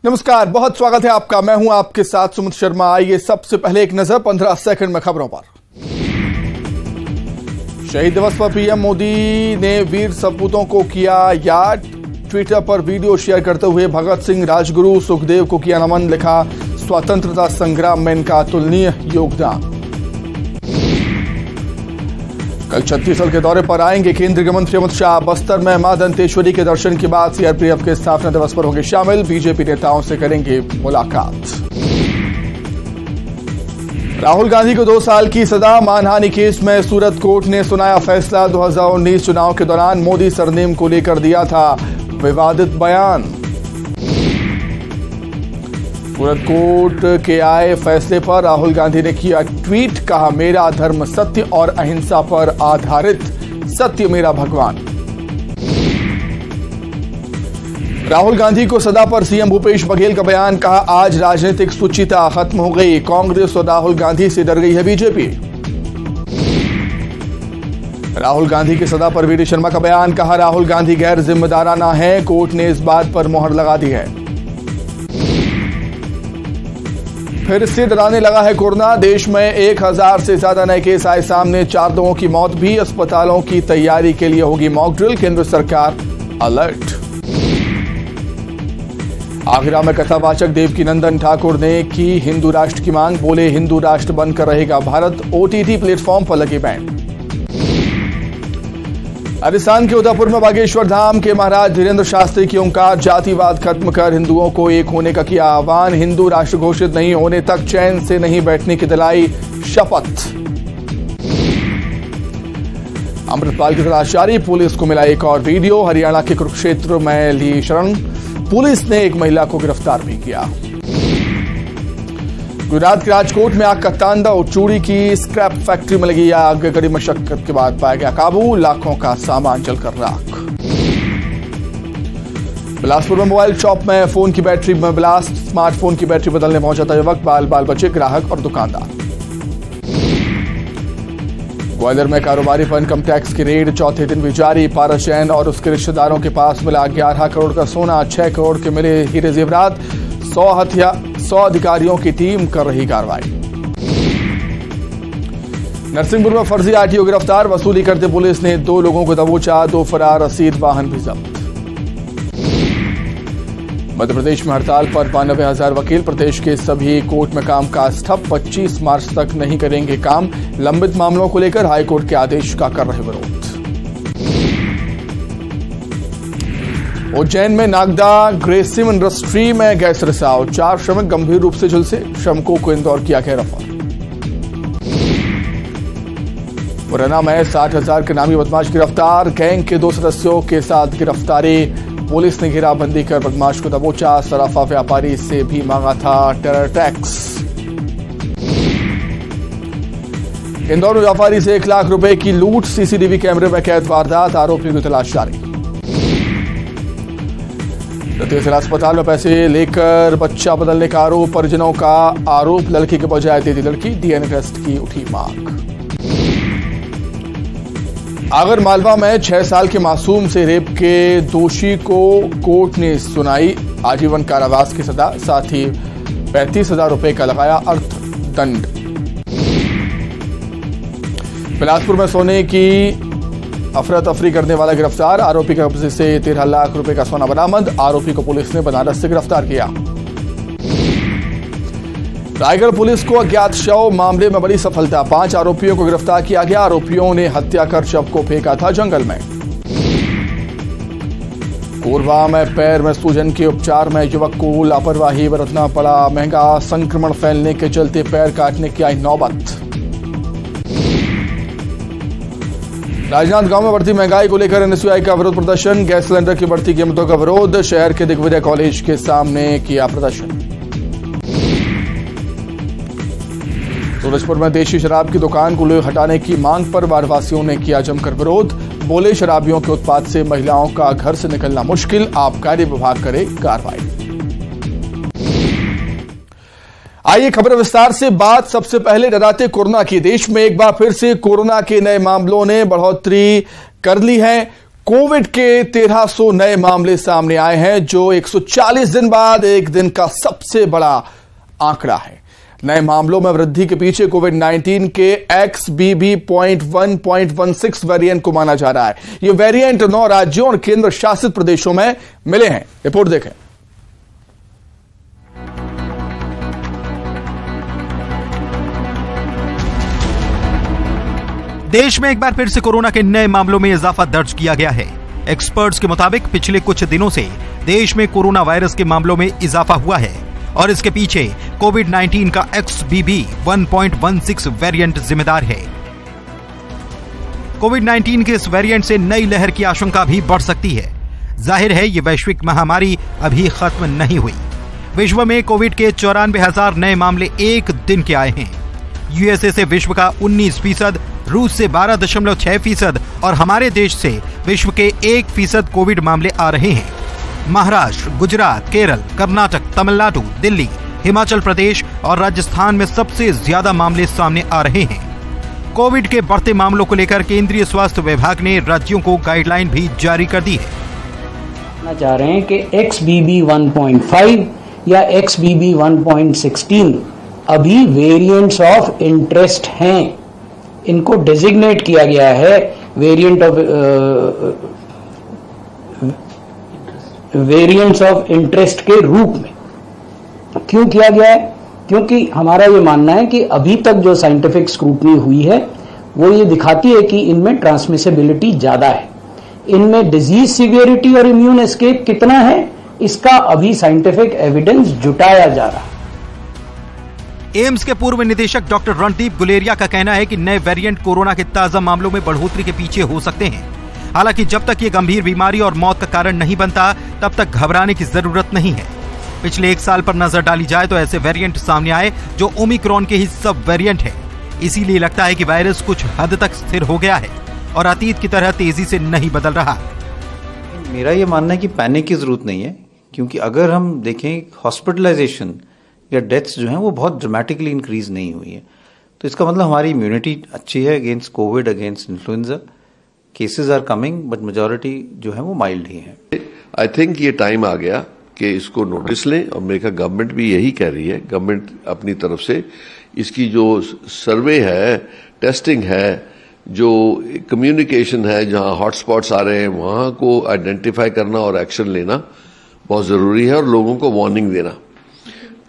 नमस्कार, बहुत स्वागत है आपका। मैं हूं आपके साथ सुमित शर्मा। आइए सबसे पहले एक नजर 15 सेकंड में खबरों पर। शहीद दिवस पर पीएम मोदी ने वीर सपूतों को किया याद। ट्विटर पर वीडियो शेयर करते हुए भगत सिंह, राजगुरु, सुखदेव को किया नमन। लिखा, स्वतंत्रता संग्राम में इनका अतुलनीय योगदान। कल छत्तीसगढ़ के दौरे पर आएंगे केंद्रीय मंत्री अमित शाह। बस्तर में मां दंतेश्वरी के दर्शन के बाद सीआरपीएफ के स्थापना दिवस पर होंगे शामिल। बीजेपी नेताओं से करेंगे मुलाकात। राहुल गांधी को 2 साल की सजा। मानहानि केस में सूरत कोर्ट ने सुनाया फैसला। 2019 चुनाव के दौरान मोदी सरनेम को लेकर दिया था विवादित बयान। सूरत कोर्ट के आए फैसले पर राहुल गांधी ने किया ट्वीट। कहा, मेरा धर्म सत्य और अहिंसा पर आधारित, सत्य मेरा भगवान। राहुल गांधी को सजा पर सीएम भूपेश बघेल का बयान। कहा, आज राजनीतिक शुचिता खत्म हो गई। कांग्रेस और राहुल गांधी से डर गई है बीजेपी। राहुल गांधी की सजा पर वीडी शर्मा का बयान। कहा, राहुल गांधी गैर जिम्मेदाराना है। कोर्ट ने इस बात पर मोहर लगा दी है। फिर से डराने लगा है कोरोना। देश में 1000 से ज्यादा नए केस आए सामने। 4 लोगों की मौत भी। अस्पतालों की तैयारी के लिए होगी मॉक ड्रिल। केंद्र सरकार अलर्ट। आगरा में कथावाचक देवकीनंदन ठाकुर ने की हिंदू राष्ट्र की मांग। बोले, हिंदू राष्ट्र बनकर रहेगा भारत। ओटीटी प्लेटफॉर्म पर लगी बैन। राजस्थान के उदयपुर में बागेश्वर धाम के महाराज धीरेन्द्र शास्त्री की ओंकार। जातिवाद खत्म कर हिंदुओं को एक होने का किया आह्वान। हिंदू राष्ट्र घोषित नहीं होने तक चैन से नहीं बैठने की दिलाई शपथ। अमृतपाल की तलाश जारी। पुलिस को मिला एक और वीडियो। हरियाणा के कुरुक्षेत्र में ली शरण। पुलिस ने एक महिला को गिरफ्तार भी किया। गुजरात के राजकोट में आग का तांडव। चूड़ी की स्क्रैप फैक्ट्री में लगी आग। कड़ी मशक्कत के बाद पाया गया काबू। लाखों का सामान जलकर राख। बिलासपुर में मोबाइल शॉप में फोन की बैटरी में ब्लास्ट। स्मार्टफोन की बैटरी बदलने पहुंचा था युवक। बाल बाल बचे ग्राहक और दुकानदार। ग्वालियर में कारोबारी पर इनकम टैक्स की रेड 4थे दिन भी जारी। पारस जैन और उसके रिश्तेदारों के पास मिला 11 करोड़ का सोना। 6 करोड़ के मिले हीरे जेवरात। 100 अधिकारियों की टीम कर रही कार्रवाई। नरसिंहपुर में फर्जी आरटीओ गिरफ्तार। वसूली करते पुलिस ने 2 लोगों को दबोचा। 2 फरार, रसीद वाहन भी जब्त। मध्य प्रदेश में हड़ताल पर 92,000 वकील। प्रदेश के सभी कोर्ट में कामकाज ठप। 25 मार्च तक नहीं करेंगे काम। लंबित मामलों को लेकर हाईकोर्ट के आदेश का कर रहे विरोध। उज्जैन में नागदा ग्रेसिम इंडस्ट्री में गैस रिसाव। 4 श्रमिक गंभीर रूप से झुलसे। श्रमिकों को इंदौर किया गया रेफर। मुरैना में 60,000 के नामी बदमाश गिरफ्तार। गैंग के 2 सदस्यों के साथ गिरफ्तारी। पुलिस ने घेराबंदी कर बदमाश को दबोचा। सराफा व्यापारी से भी मांगा था टेरर टैक्स। इंदौर व्यापारी से 1 लाख रुपए की लूट। सीसीटीवी कैमरे में कैद वारदात। आरोपी की तलाश जारी। जिला अस्पताल में पैसे लेकर बच्चा बदलने का आरोप। परिजनों का आरोप, लड़की के बजाय दे दी लड़की। डीएनए टेस्ट की उठी मांग। आगर मालवा में 6 साल के मासूम से रेप के दोषी को कोर्ट ने सुनाई आजीवन कारावास की सजा। साथ ही 35,000 रुपए का लगाया अर्थदंड। बिलासपुर में सोने की अफरा तफरी करने वाला गिरफ्तार। आरोपी के कब्जे से 13 लाख रुपए का सोना बरामद। आरोपी को पुलिस ने बनारस से गिरफ्तार किया। रायगढ़ पुलिस को अज्ञात शव मामले में बड़ी सफलता। 5 आरोपियों को गिरफ्तार किया गया। आरोपियों ने हत्या कर शव को फेंका था जंगल में। कोरबा में पैर में सूजन के उपचार में युवक को लापरवाही बरतना पड़ा महंगा। संक्रमण फैलने के चलते पैर काटने की आई नौबत। राजनांदगांव में बढ़ती महंगाई को लेकर एनएसयूआई का विरोध प्रदर्शन। गैस सिलेंडर की बढ़ती कीमतों का विरोध। शहर के दिग्विजय कॉलेज के सामने किया प्रदर्शन। सूरजपुर में देशी शराब की दुकान को हटाने की मांग पर वार्डवासियों ने किया जमकर विरोध। बोले, शराबियों के उत्पाद से महिलाओं का घर से निकलना मुश्किल। आबकारी विभाग करे कार्रवाई। आइए खबर विस्तार से बात सबसे पहले डराते कोरोना की। देश में एक बार फिर से कोरोना के नए मामलों ने बढ़ोतरी कर ली है। कोविड के 1300 नए मामले सामने आए हैं, जो 140 दिन बाद एक दिन का सबसे बड़ा आंकड़ा है। नए मामलों में वृद्धि के पीछे कोविड-19 के XBB.1.16 वेरिएंट को माना जा रहा है। ये वेरिएंट 9 राज्यों और केंद्र शासित प्रदेशों में मिले हैं। रिपोर्ट देखें। देश में एक बार फिर से कोरोना के नए मामलों में इजाफा दर्ज किया गया है। एक्सपर्ट्स के मुताबिक पिछले कुछ दिनों से देश में कोरोना वायरस के मामलों में इजाफा हुआ है और इसके पीछे कोविड-19 का XBB.1.16 वेरिएंट जिम्मेदार है। कोविड-19 के इस वेरिएंट से नई लहर की आशंका भी बढ़ सकती है। जाहिर है ये वैश्विक महामारी अभी खत्म नहीं हुई। विश्व में कोविड के 94,000 नए मामले एक दिन के आए हैं। यूएसए से विश्व का 19%, रूस से 12.6% और हमारे देश से विश्व के 1% कोविड मामले आ रहे हैं। महाराष्ट्र, गुजरात, केरल, कर्नाटक, तमिलनाडु, दिल्ली, हिमाचल प्रदेश और राजस्थान में सबसे ज्यादा मामले सामने आ रहे हैं। कोविड के बढ़ते मामलों को लेकर केंद्रीय स्वास्थ्य विभाग ने राज्यों को गाइडलाइन भी जारी कर दी है। चाह रहे हैं कि XBB 1.5 या XBB 1.16 अभी वेरिएंट्स ऑफ इंटरेस्ट हैं। इनको डेजिग्नेट किया गया है वेरिएंट्स ऑफ इंटरेस्ट के रूप में। क्यों किया गया है? क्योंकि हमारा ये मानना है कि अभी तक जो साइंटिफिक स्क्रूटनी हुई है वो ये दिखाती है कि इनमें ट्रांसमिसिबिलिटी ज्यादा है। इनमें डिजीज सिवियरिटी और इम्यून एस्केप कितना है, इसका अभी साइंटिफिक एविडेंस जुटाया जा रहा है। एम्स के पूर्व निदेशक डॉक्टर रणदीप गुलेरिया का कहना है कि नए वेरिएंट कोरोना के ताजा मामलों में बढ़ोतरी के पीछे हो सकते हैं। हालांकि जब तक ये गंभीर बीमारी और मौत का कारण नहीं बनता, तब तक घबराने की जरूरत नहीं है। पिछले एक साल पर नजर डाली जाए तो ऐसे वेरिएंट सामने आए जो ओमिक्रॉन के ही सब वेरिएंट है। इसीलिए लगता है कि वायरस कुछ हद तक स्थिर हो गया है और अतीत की तरह तेजी से नहीं बदल रहा। मेरा ये मानना है कि पैनिक की जरूरत नहीं है, क्योंकि अगर हम देखें हॉस्पिटलाइजेशन या डेथ्स जो हैं वो बहुत ड्रामेटिकली इंक्रीज नहीं हुई है। तो इसका मतलब हमारी इम्यूनिटी अच्छी है against Covid, against influenza. Cases are coming but majority जो है वो माइल्ड ही है। आई थिंक ये टाइम आ गया कि इसको नोटिस लें, और मेरे ख्याल गवर्नमेंट भी यही कह रही है। गवर्नमेंट अपनी तरफ से इसकी जो सर्वे है, टेस्टिंग है, जो कम्युनिकेशन है, जहां हॉटस्पॉट्स आ रहे हैं वहां को आइडेंटिफाई करना और एक्शन लेना बहुत जरूरी है और लोगों को वार्निंग देना।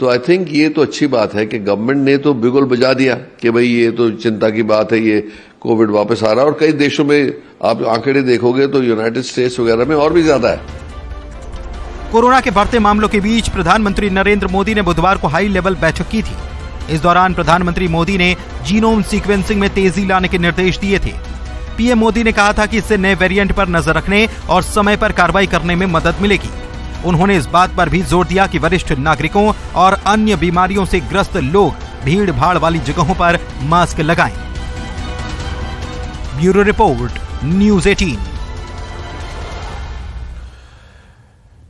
तो आई थिंक ये तो अच्छी बात है कि गवर्नमेंट ने तो बिगुल बजा दिया कि भाई ये तो चिंता की बात है, ये कोविड वापस आ रहा है। और कई देशों में आप आंकड़े देखोगे तो यूनाइटेड स्टेट्स वगैरह में और भी ज्यादा है। कोरोना के बढ़ते मामलों के बीच प्रधानमंत्री नरेंद्र मोदी ने बुधवार को हाई लेवल बैठक की थी। इस दौरान प्रधानमंत्री मोदी ने जीनोम सीक्वेंसिंग में तेजी लाने के निर्देश दिए थे। पीएम मोदी ने कहा था कि इससे नए वेरिएंट पर नजर रखने और समय पर कार्रवाई करने में मदद मिलेगी। उन्होंने इस बात पर भी जोर दिया कि वरिष्ठ नागरिकों और अन्य बीमारियों से ग्रस्त लोग भीड़ भाड़ वाली जगहों पर मास्क लगाएं। Bureau report, news 18।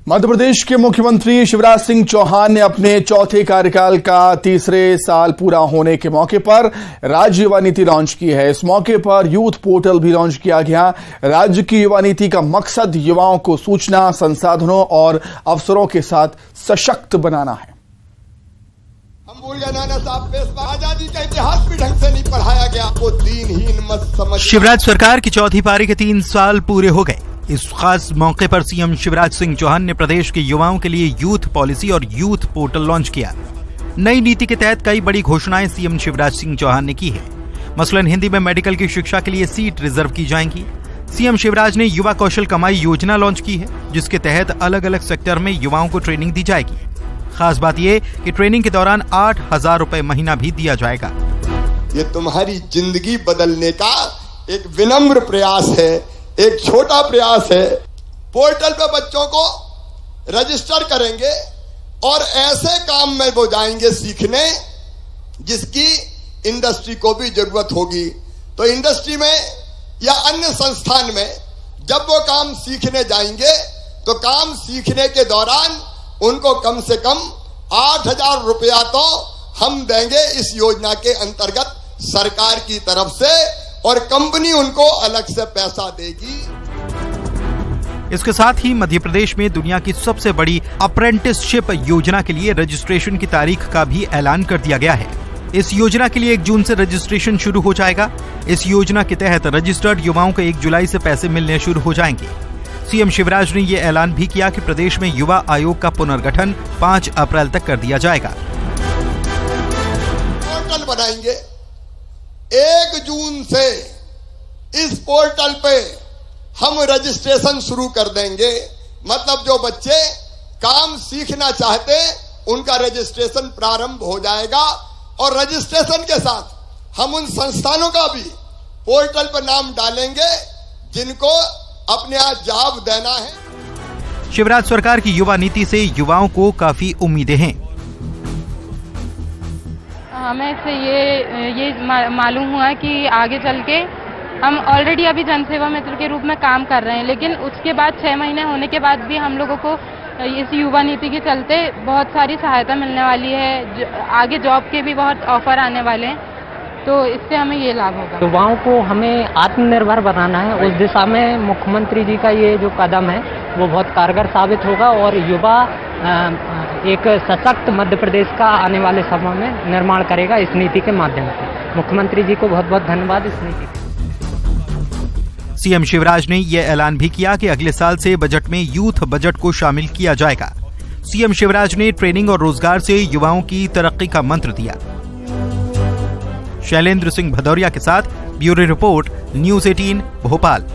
Madhya Pradesh के मुख्यमंत्री शिवराज सिंह चौहान ने अपने चौथे कार्यकाल का तीसरे साल पूरा होने के मौके पर राज्य युवा नीति लॉन्च की है। इस मौके पर यूथ पोर्टल भी लॉन्च किया गया। राज्य की युवा नीति का मकसद युवाओं को सूचना, संसाधनों और अवसरों के साथ सशक्त बनाना है। हम भूल गए नाना साहब, आजादी का इतिहास भी ढंग से नहीं पढ़ाया गया। वो दीनहीन मत समझ। शिवराज सरकार की चौथी पारी के 3 साल पूरे हो गए। इस खास मौके पर सीएम शिवराज सिंह चौहान ने प्रदेश के युवाओं के लिए यूथ पॉलिसी और यूथ पोर्टल लॉन्च किया। नई नीति के तहत कई बड़ी घोषणाएं सीएम शिवराज सिंह चौहान ने की है। मसलन हिंदी में मेडिकल की शिक्षा के लिए सीट रिजर्व की जाएंगी। सीएम शिवराज ने युवा कौशल कमाई योजना लॉन्च की है, जिसके तहत अलग अलग सेक्टर में युवाओं को ट्रेनिंग दी जाएगी। खास बात यह कि ट्रेनिंग के दौरान 8,000 रुपए महीना भी दिया जाएगा। ये तुम्हारी जिंदगी बदलने का एक विनम्र प्रयास है, एक छोटा प्रयास है। पोर्टल पे बच्चों को रजिस्टर करेंगे और ऐसे काम में वो जाएंगे सीखने जिसकी इंडस्ट्री को भी जरूरत होगी। तो इंडस्ट्री में या अन्य संस्थान में जब वो काम सीखने जाएंगे तो काम सीखने के दौरान उनको कम से कम 8,000 रुपया तो हम देंगे इस योजना के अंतर्गत सरकार की तरफ से, और कंपनी उनको अलग से पैसा देगी। इसके साथ ही मध्य प्रदेश में दुनिया की सबसे बड़ी अप्रेंटिसशिप योजना के लिए रजिस्ट्रेशन की तारीख का भी ऐलान कर दिया गया है। इस योजना के लिए 1 जून से रजिस्ट्रेशन शुरू हो जाएगा। इस योजना के तहत रजिस्टर्ड युवाओं को 1 जुलाई से पैसे मिलने शुरू हो जाएंगे। सीएम शिवराज ने ये ऐलान भी किया कि प्रदेश में युवा आयोग का पुनर्गठन 5 अप्रैल तक कर दिया जाएगा। पोर्टल बनाएंगे 1 जून से इस पोर्टल पे हम रजिस्ट्रेशन शुरू कर देंगे। मतलब जो बच्चे काम सीखना चाहते उनका रजिस्ट्रेशन प्रारंभ हो जाएगा और रजिस्ट्रेशन के साथ हम उन संस्थानों का भी पोर्टल पर नाम डालेंगे जिनको अपने यहाँ जॉब देना है। शिवराज सरकार की युवा नीति से युवाओं को काफी उम्मीदें हैं। हमें इससे ये मालूम हुआ कि आगे चल के हम ऑलरेडी अभी जनसेवा मित्र के रूप में काम कर रहे हैं, लेकिन उसके बाद 6 महीने होने के बाद भी हम लोगों को इस युवा नीति के चलते बहुत सारी सहायता मिलने वाली है। आगे जॉब के भी बहुत ऑफर आने वाले हैं, तो इससे हमें ये लाभ होगा। युवाओं को हमें आत्मनिर्भर बनाना है। उस दिशा में मुख्यमंत्री जी का ये जो कदम है वो बहुत कारगर साबित होगा और युवा एक सशक्त मध्य प्रदेश का आने वाले समय में निर्माण करेगा इस नीति के माध्यम से। मुख्यमंत्री जी को बहुत बहुत धन्यवाद इस नीति के। सीएम शिवराज ने यह ऐलान भी किया कि अगले साल से बजट में यूथ बजट को शामिल किया जाएगा। सीएम शिवराज ने ट्रेनिंग और रोजगार से युवाओं की तरक्की का मंत्र दिया। शैलेंद्र सिंह भदौरिया के साथ ब्यूरो रिपोर्ट, न्यूज़ 18 भोपाल।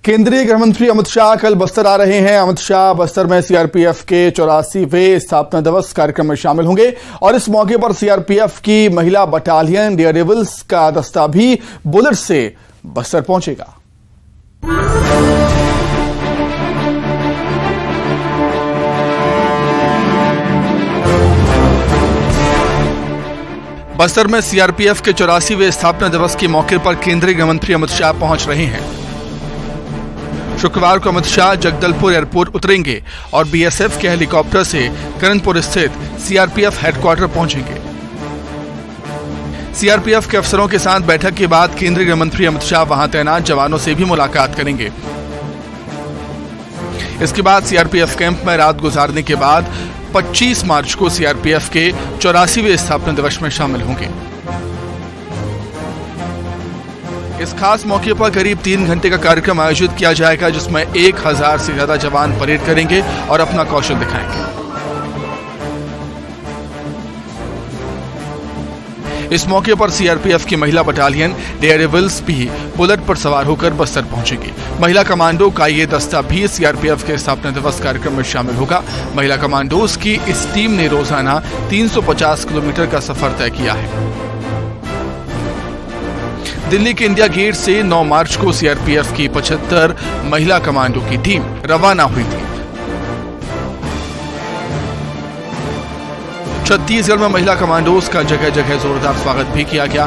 केंद्रीय गृह मंत्री अमित शाह कल बस्तर आ रहे हैं। अमित शाह बस्तर में सीआरपीएफ के 84वें स्थापना दिवस कार्यक्रम में शामिल होंगे और इस मौके पर सीआरपीएफ की महिला बटालियन डेयरडेविल्स का दस्ता भी बुलेट से बस्तर पहुंचेगा। बस्तर में सीआरपीएफ के 84वें स्थापना दिवस के मौके पर केंद्रीय गृह मंत्री अमित शाह पहुंच रहे हैं। शुक्रवार को अमित शाह जगदलपुर एयरपोर्ट उतरेंगे और बीएसएफ के हेलीकॉप्टर से करणपुर स्थित सीआरपीएफ हेडक्वार्टर पहुंचेंगे। सीआरपीएफ के अफसरों के साथ बैठक के बाद केंद्रीय गृह मंत्री अमित शाह वहां तैनात जवानों से भी मुलाकात करेंगे। इसके बाद सीआरपीएफ कैंप में रात गुजारने के बाद 25 मार्च को सीआरपीएफ के 84वें स्थापना दिवस में शामिल होंगे। इस खास मौके पर करीब 3 घंटे का कार्यक्रम आयोजित किया जाएगा, जिसमें 1000 से ज्यादा जवान परेड करेंगे और अपना कौशल दिखाएंगे। इस मौके पर सीआरपीएफ की महिला बटालियन डेयरडेविल्स भी बुलेट पर सवार होकर बस्तर पहुंचेगी। महिला कमांडो का ये दस्ता भी सीआरपीएफ के स्थापना दिवस कार्यक्रम में शामिल होगा। महिला कमांडोज की इस टीम ने रोजाना 350 किलोमीटर का सफर तय किया है। दिल्ली के इंडिया गेट से 9 मार्च को सीआरपीएफ की 75 महिला कमांडो की टीम रवाना हुई थी। छत्तीसगढ़ में महिला कमांडोज का जगह जगह जोरदार स्वागत भी किया गया।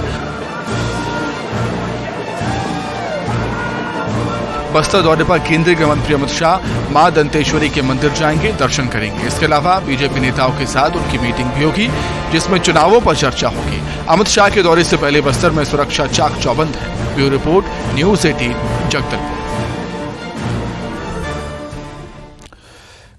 बस्तर दौरे पर केंद्रीय गृह मंत्री अमित शाह मां दंतेश्वरी के मंदिर जाएंगे, दर्शन करेंगे। इसके अलावा बीजेपी नेताओं के साथ उनकी मीटिंग भी होगी, जिसमें चुनावों पर चर्चा होगी। अमित शाह के दौरे से पहले बस्तर में सुरक्षा चाक चौबंद है। Bureau report, news 18 Jagdalpur.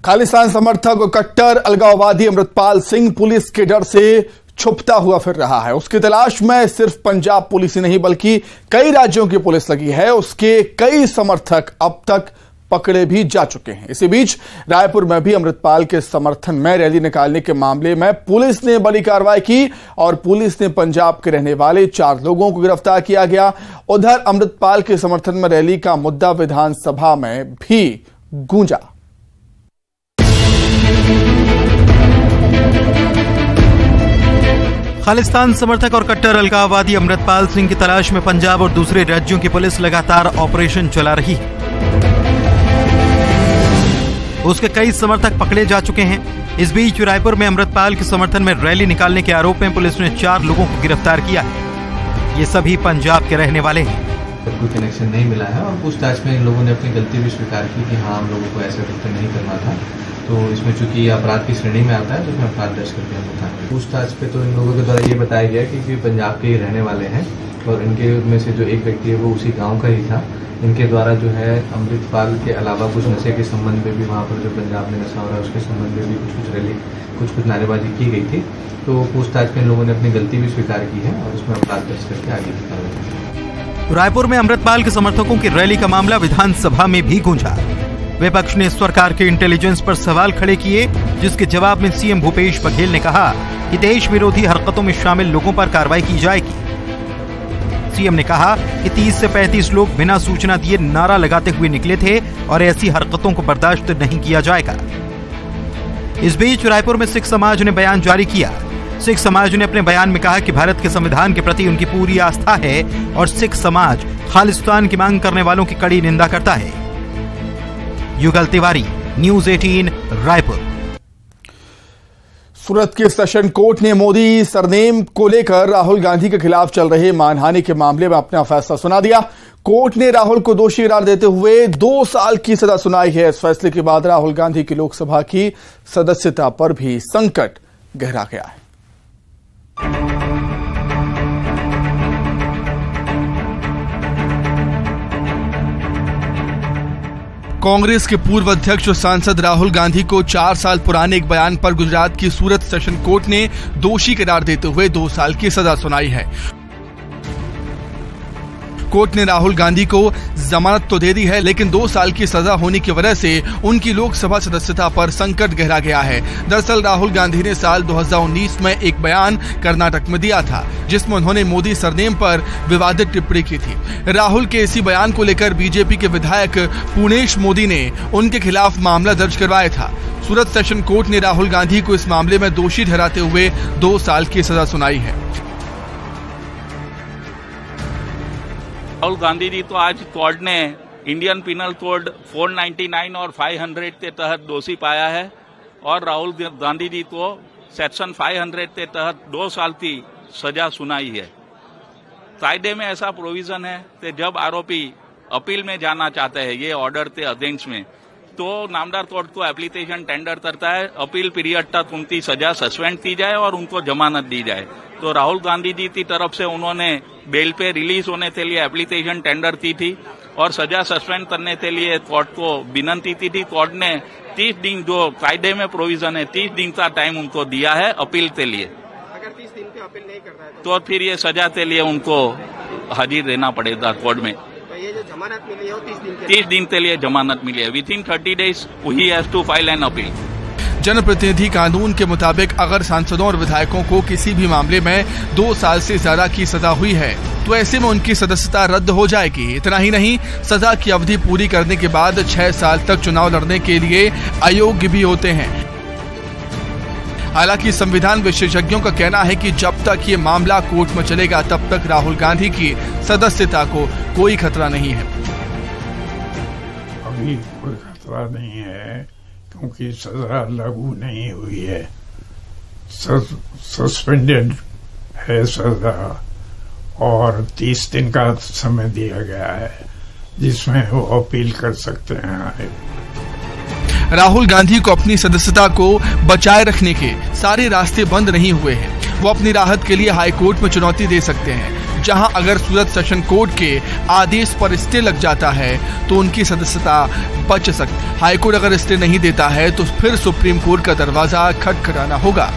Khalistan समर्थक और कट्टर अलगाववादी अमृतपाल सिंह पुलिस के डर से छुपता हुआ फिर रहा है। उसकी तलाश में सिर्फ पंजाब पुलिस ही नहीं बल्कि कई राज्यों की पुलिस लगी है। उसके कई समर्थक अब तक पकड़े भी जा चुके हैं। इसी बीच रायपुर में भी अमृतपाल के समर्थन में रैली निकालने के मामले में पुलिस ने बड़ी कार्रवाई की और पुलिस ने पंजाब के रहने वाले 4 लोगों को गिरफ्तार किया गया। उधर अमृतपाल के समर्थन में रैली का मुद्दा विधानसभा में भी गूंजा। खालिस्तान समर्थक और कट्टर अलगाववादी अमृतपाल सिंह की तलाश में पंजाब और दूसरे राज्यों की पुलिस लगातार ऑपरेशन चला रही है। उसके कई समर्थक पकड़े जा चुके हैं। इस बीच रायपुर में अमृतपाल के समर्थन में रैली निकालने के आरोप में पुलिस ने 4 लोगों को गिरफ्तार किया है। ये सभी पंजाब के रहने वाले हैं। कोई कनेक्शन नहीं मिला है और पूछताछ में इन लोगों ने अपनी गलती भी स्वीकार की कि हाँ, हम लोगों को ऐसा कृत्य नहीं करना था। तो इसमें चूंकि अपराध की श्रेणी में आता है तो इसमें अपराध दर्ज कर दिया था। पूछताछ पे तो इन लोगों के द्वारा ये बताया गया कि पंजाब के ही रहने वाले हैं और इनके में से जो एक व्यक्ति है वो उसी गांव का ही था। इनके द्वारा जो है अमृतपाल के अलावा कुछ नशे के संबंध में भी वहाँ पर जो पंजाब में नशा हो रहा है उसके संबंध में भी कुछ रैली कुछ नारेबाजी की गई थी। तो पूछताछ में इन लोगों ने अपनी गलती भी स्वीकार की है और उसमें अपराध दर्ज करके आगे की कार्रवाई। रायपुर में अमृतपाल के समर्थकों की रैली का मामला विधानसभा में भी गूंजा। विपक्ष ने सरकार के इंटेलिजेंस पर सवाल खड़े किए, जिसके जवाब में सीएम भूपेश बघेल ने कहा कि देश विरोधी हरकतों में शामिल लोगों पर कार्रवाई की जाएगी। सीएम ने कहा कि 30 से 35 लोग बिना सूचना दिए नारा लगाते हुए निकले थे और ऐसी हरकतों को बर्दाश्त नहीं किया जाएगा। इस बीच रायपुर में सिख समाज ने बयान जारी किया। सिख समाज ने अपने बयान में कहा कि भारत के संविधान के प्रति उनकी पूरी आस्था है और सिख समाज खालिस्तान की मांग करने वालों की कड़ी निंदा करता है। युगल तिवारी, न्यूज़ 18, रायपुर। सूरत के सेशन कोर्ट ने मोदी सरनेम को लेकर राहुल गांधी के खिलाफ चल रहे मानहानि के मामले में अपना फैसला सुना दिया। कोर्ट ने राहुल को दोषी करार देते हुए 2 साल की सजा सुनाई है। इस फैसले के बाद राहुल गांधी की लोकसभा की सदस्यता पर भी संकट गहरा गया है। कांग्रेस के पूर्व अध्यक्ष और सांसद राहुल गांधी को 4 साल पुराने एक बयान पर गुजरात की सूरत सेशन कोर्ट ने दोषी करार देते हुए 2 साल की सजा सुनाई है। कोर्ट ने राहुल गांधी को जमानत तो दे दी है, लेकिन 2 साल की सजा होने की वजह से उनकी लोकसभा सदस्यता पर संकट गहरा गया है। दरअसल राहुल गांधी ने साल 2019 में एक बयान कर्नाटक में दिया था, जिसमें उन्होंने मोदी सरनेम पर विवादित टिप्पणी की थी। राहुल के इसी बयान को लेकर बीजेपी के विधायक पुणेश मोदी ने उनके खिलाफ मामला दर्ज करवाया था। सूरत सेशन कोर्ट ने राहुल गांधी को इस मामले में दोषी ठहराते हुए 2 साल की सजा सुनाई है। राहुल गांधी जी तो आज कोर्ट ने इंडियन पिनल कोड 499 और 500 के तहत दोषी पाया है और राहुल गांधी जी को सेक्शन 500 के तहत 2 साल की सजा सुनाई है। कायदे में ऐसा प्रोविजन है कि जब आरोपी अपील में जाना चाहते हैं ये ऑर्डर के अगेंस्ट में, तो नामदार कोर्ट को एप्लीकेशन टेंडर करता है, अपील पीरियड तक उनकी सजा सस्पेंड की जाए और उनको जमानत दी जाए। तो राहुल गांधी जी की तरफ से उन्होंने बेल पे रिलीज होने के लिए एप्लीकेशन टेंडर की थी और सजा सस्पेंड करने के लिए कोर्ट को विनती की थी। कोर्ट ने 30 दिन, जो कायदे में प्रोविजन है, 30 दिन का टाइम उनको दिया है अपील के लिए। अगर 30 दिन पे अपील नहीं करता है तो फिर ये सजा के लिए उनको हाजिर रहना पड़ेगा कोर्ट में। तो ये जो जमानत मिली है वो 30 दिन के लिए जमानत मिली है। Within 30 days he has to file an appeal. जनप्रतिनिधि कानून के मुताबिक अगर सांसदों और विधायकों को किसी भी मामले में 2 साल से ज्यादा की सजा हुई है तो ऐसे में उनकी सदस्यता रद्द हो जाएगी। इतना ही नहीं, सजा की अवधि पूरी करने के बाद 6 साल तक चुनाव लड़ने के लिए अयोग्य भी होते हैं। हालांकि संविधान विशेषज्ञों का कहना है कि जब तक ये मामला कोर्ट में चलेगा तब तक राहुल गांधी की सदस्यता को कोई खतरा नहीं है। अभी कोई खतरा नहीं है क्योंकि सजा लागू नहीं हुई है, सस्पेंडेड है सजा और 30 दिन का समय दिया गया है जिसमें वो अपील कर सकते हैं। राहुल गांधी को अपनी सदस्यता को बचाए रखने के सारे रास्ते बंद नहीं हुए हैं। वो अपनी राहत के लिए हाई कोर्ट में चुनौती दे सकते हैं, जहां अगर सूरत सेशन कोर्ट के आदेश पर स्टे लग जाता है तो उनकी सदस्यता बच सकती। हाई कोर्ट अगर स्टे नहीं देता है तो फिर सुप्रीम कोर्ट का दरवाजा खटखटाना होगा।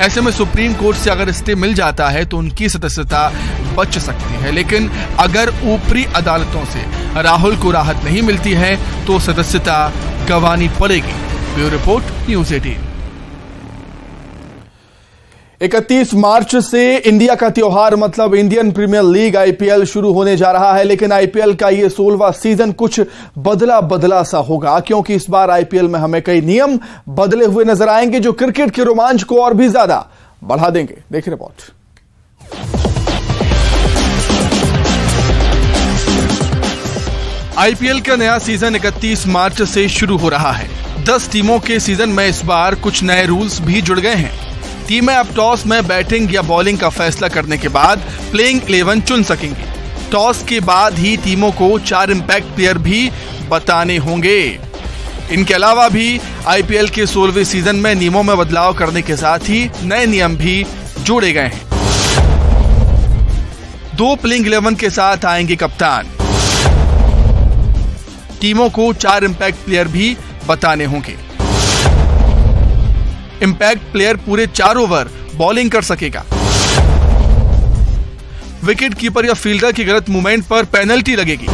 ऐसे में सुप्रीम कोर्ट से अगर स्टे मिल जाता है तो उनकी सदस्यता बच सकती है, लेकिन अगर ऊपरी अदालतों से राहुल को राहत नहीं मिलती है तो सदस्यता गंवानी पड़ेगी। Bureau report, news 18। 31 मार्च से इंडिया का त्योहार मतलब इंडियन प्रीमियर लीग आईपीएल शुरू होने जा रहा है, लेकिन आईपीएल का ये 16वां सीजन कुछ बदला सा होगा, क्योंकि इस बार आईपीएल में हमें कई नियम बदले हुए नजर आएंगे जो क्रिकेट के रोमांच को और भी ज्यादा बढ़ा देंगे। देखिए रिपोर्ट। आईपीएल का नया सीजन 31 मार्च से शुरू हो रहा है। 10 टीमों के सीजन में इस बार कुछ नए रूल्स भी जुड़ गए हैं। टीमें अब टॉस में बैटिंग या बॉलिंग का फैसला करने के बाद प्लेइंग 11 चुन सकेंगी। टॉस के बाद ही टीमों को 4 इंपैक्ट प्लेयर भी बताने होंगे। इनके अलावा भी आईपीएल के 16वें सीजन में नियमों में बदलाव करने के साथ ही नए नियम भी जोड़े गए हैं। 2 प्लेइंग 11 के साथ आएंगे कप्तान। टीमों को 4 इंपैक्ट प्लेयर भी बताने होंगे। इंपैक्ट प्लेयर पूरे 4 ओवर बॉलिंग कर सकेगा। विकेट कीपर या फील्डर की गलत मूवमेंट पर पेनल्टी लगेगी।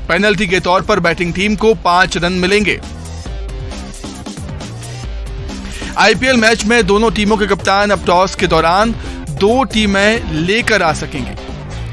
पेनल्टी के तौर पर बैटिंग टीम को 5 रन मिलेंगे। आईपीएल मैच में दोनों टीमों के कप्तान अब टॉस के दौरान 2 टीमें लेकर आ सकेंगे।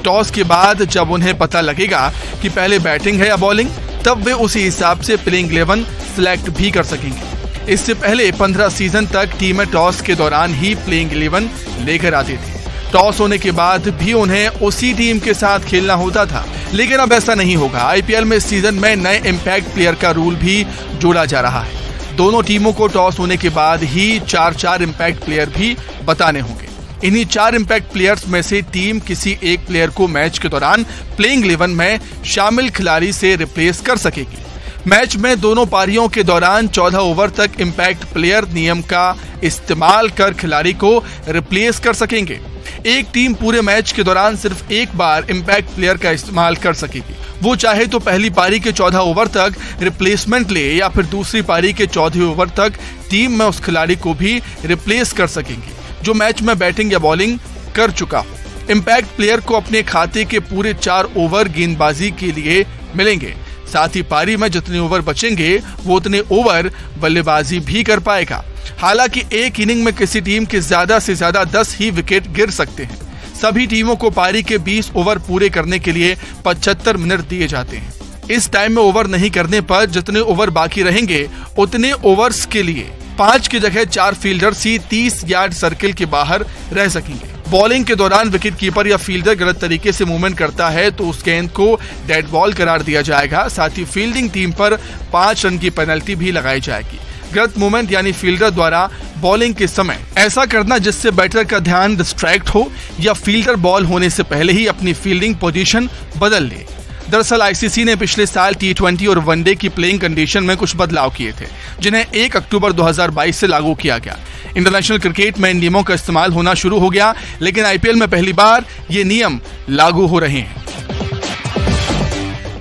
टॉस के बाद जब उन्हें पता लगेगा कि पहले बैटिंग है या बॉलिंग, तब वे उसी हिसाब से प्लेइंग 11 सिलेक्ट भी कर सकेंगे। इससे पहले 15 सीजन तक टीमें टॉस के दौरान ही प्लेइंग 11 लेकर आती थी। टॉस होने के बाद भी उन्हें उसी टीम के साथ खेलना होता था, लेकिन अब ऐसा नहीं होगा। आईपीएल में इस सीजन में नए इंपैक्ट प्लेयर का रूल भी जोड़ा जा रहा है। दोनों टीमों को टॉस होने के बाद ही 4 इंपैक्ट प्लेयर भी बताने होंगे। इन्हीं 4 इंपैक्ट प्लेयर्स में से टीम किसी एक प्लेयर को मैच के दौरान प्लेइंग 11 में शामिल खिलाड़ी से रिप्लेस कर सकेगी। मैच में दोनों पारियों के दौरान 14 ओवर तक इंपैक्ट प्लेयर नियम का इस्तेमाल कर खिलाड़ी को रिप्लेस कर सकेंगे। एक टीम पूरे मैच के दौरान सिर्फ एक बार इंपैक्ट प्लेयर का इस्तेमाल कर सकेगी। वो चाहे तो पहली पारी के 14 ओवर तक रिप्लेसमेंट ले या फिर दूसरी पारी के 14 ओवर तक टीम में उस खिलाड़ी को भी रिप्लेस कर सकेंगे जो मैच में बैटिंग या बॉलिंग कर चुका हो। इंपैक्ट प्लेयर को अपने खाते के पूरे 4 ओवर गेंदबाजी के लिए मिलेंगे। साथ ही पारी में जितने ओवर बचेंगे वो उतने ओवर बल्लेबाजी भी कर पाएगा। हालांकि एक इनिंग में किसी टीम के ज्यादा से ज्यादा 10 ही विकेट गिर सकते हैं। सभी टीमों को पारी के 20 ओवर पूरे करने के लिए 75 मिनट दिए जाते हैं। इस टाइम में ओवर नहीं करने पर जितने ओवर बाकी रहेंगे उतने ओवर्स के लिए 5 की जगह 4 फील्डर्स ही 30 यार्ड सर्किल के बाहर रह सकेंगे। बॉलिंग के दौरान विकेट कीपर या फील्डर गलत तरीके से मूवमेंट करता है तो उस गेंद को डेड बॉल करार दिया जाएगा। साथ ही फील्डिंग टीम पर 5 रन की पेनल्टी भी लगाई जाएगी। गलत मूवमेंट यानी फील्डर द्वारा बॉलिंग के समय ऐसा करना जिससे बैटर का ध्यान डिस्ट्रैक्ट हो या फील्डर बॉल होने से पहले ही अपनी फील्डिंग पोजीशन बदल ले। दरअसल आईसीसी ने पिछले साल T20 और वनडे की प्लेइंग कंडीशन में कुछ बदलाव किए थे, जिन्हें 1 अक्टूबर 2022 से लागू किया गया। इंटरनेशनल क्रिकेट में इन नियमों का इस्तेमाल होना शुरू हो गया, लेकिन आईपीएल में पहली बार ये नियम लागू हो रहे हैं।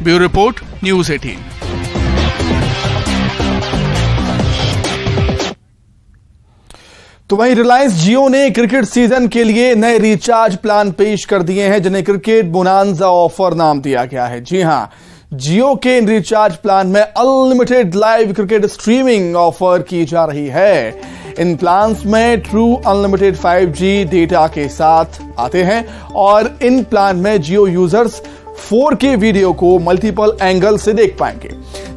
Bureau report, news 18। तो वहीं रिलायंस जियो ने क्रिकेट सीजन के लिए नए रिचार्ज प्लान पेश कर दिए हैं, जिन्हें क्रिकेट बोनांजा ऑफर नाम दिया गया है। जी हां, जियो के इन रिचार्ज प्लान में unlimited live cricket streaming offer की जा रही है। इन प्लान्स में ट्रू अनलिमिटेड 5G डेटा के साथ आते हैं और इन प्लान में जियो यूजर्स 4K वीडियो को मल्टीपल एंगल से देख पाएंगे।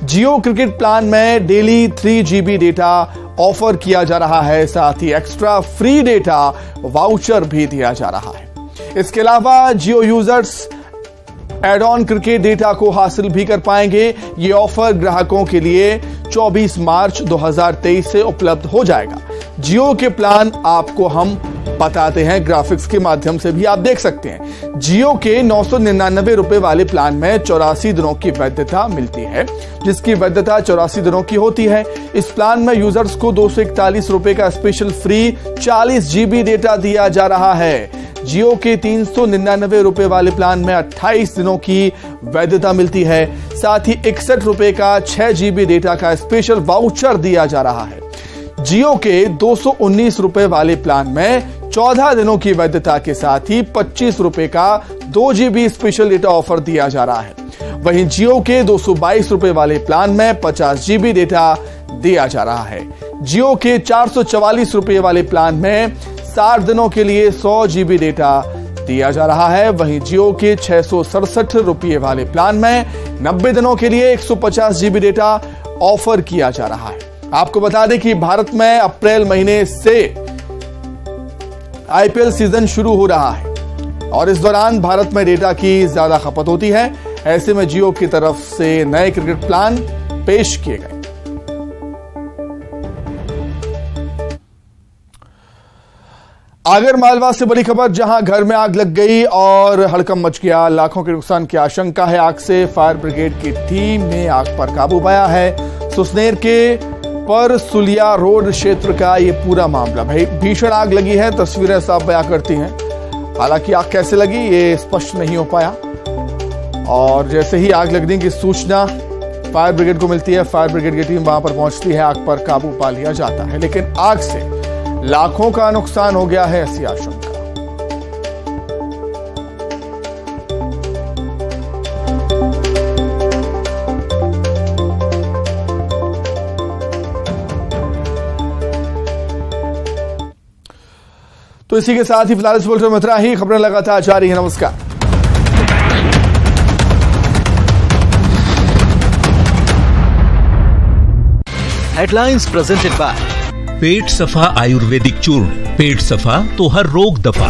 जियो क्रिकेट प्लान में डेली 3 GB डेटा ऑफर किया जा रहा है। साथ ही एक्स्ट्रा फ्री डेटा वाउचर भी दिया जा रहा है। इसके अलावा जियो users add on cricket data को हासिल भी कर पाएंगे। ये ऑफर ग्राहकों के लिए 24 मार्च 2023 से उपलब्ध हो जाएगा। जियो के प्लान आपको हम बताते हैं, ग्राफिक्स के माध्यम से भी आप देख सकते हैं। जियो के 999 रुपए वाले प्लान में 84 दिनों की वैधता मिलती है, जिसकी वैधता 84 दिनों की होती है। इस प्लान में यूजर्स को 241 रुपए का स्पेशल फ्री 40 GB डेटा दिया जा रहा है। जियो के 399 रुपए वाले प्लान में 28 दिनों की वैधता मिलती है। साथ ही 61 रुपए का 6 GB डेटा का स्पेशल वाउचर दिया जा रहा है। जियो के 219 रुपए वाले प्लान में 14 दिनों की वैधता के साथ ही 25 रुपए का 2 GB स्पेशल डेटा ऑफर दिया जा रहा है। वहीं जियो के 222 रुपए वाले प्लान में 50 GB डेटा दिया जा रहा है। जियो के 444 रुपए वाले प्लान में 60 दिनों के लिए 100 GB डेटा दिया जा रहा है। वहीं जियो के 667 रुपए वाले प्लान में 90 दिनों के लिए 150 GB डेटा ऑफर किया जा रहा है। आपको बता दें कि भारत में अप्रैल महीने से आईपीएल सीजन शुरू हो रहा है और इस दौरान भारत में डेटा की ज्यादा खपत होती है। ऐसे में जियो की तरफ से नए क्रिकेट प्लान पेश किए गए। आगर मालवा से बड़ी खबर, जहां घर में आग लग गई और हड़कंप मच गया। लाखों के नुकसान की आशंका है। आग से फायर ब्रिगेड की टीम ने आग पर काबू पाया है। सुसनेर के पर सुलिया रोड क्षेत्र का ये पूरा मामला, भाई भीषण आग लगी है। तस्वीरें साफ बयां करती हैं। हालांकि आग कैसे लगी ये स्पष्ट नहीं हो पाया और जैसे ही आग लगने की सूचना फायर ब्रिगेड को मिलती है, फायर ब्रिगेड की टीम वहां पर पहुंचती है, आग पर काबू पा लिया जाता है। लेकिन आग से लाखों का नुकसान हो गया है, ऐसी आशंका। तो इसी के साथ ही फिलहाल इस बुलेटिन में इतना ही। खबरें लगातार जारी है। नमस्कार। हेडलाइंस प्रेजेंटेड बाय पेट सफा आयुर्वेदिक चूर्ण। पेट सफा तो हर रोग दफा।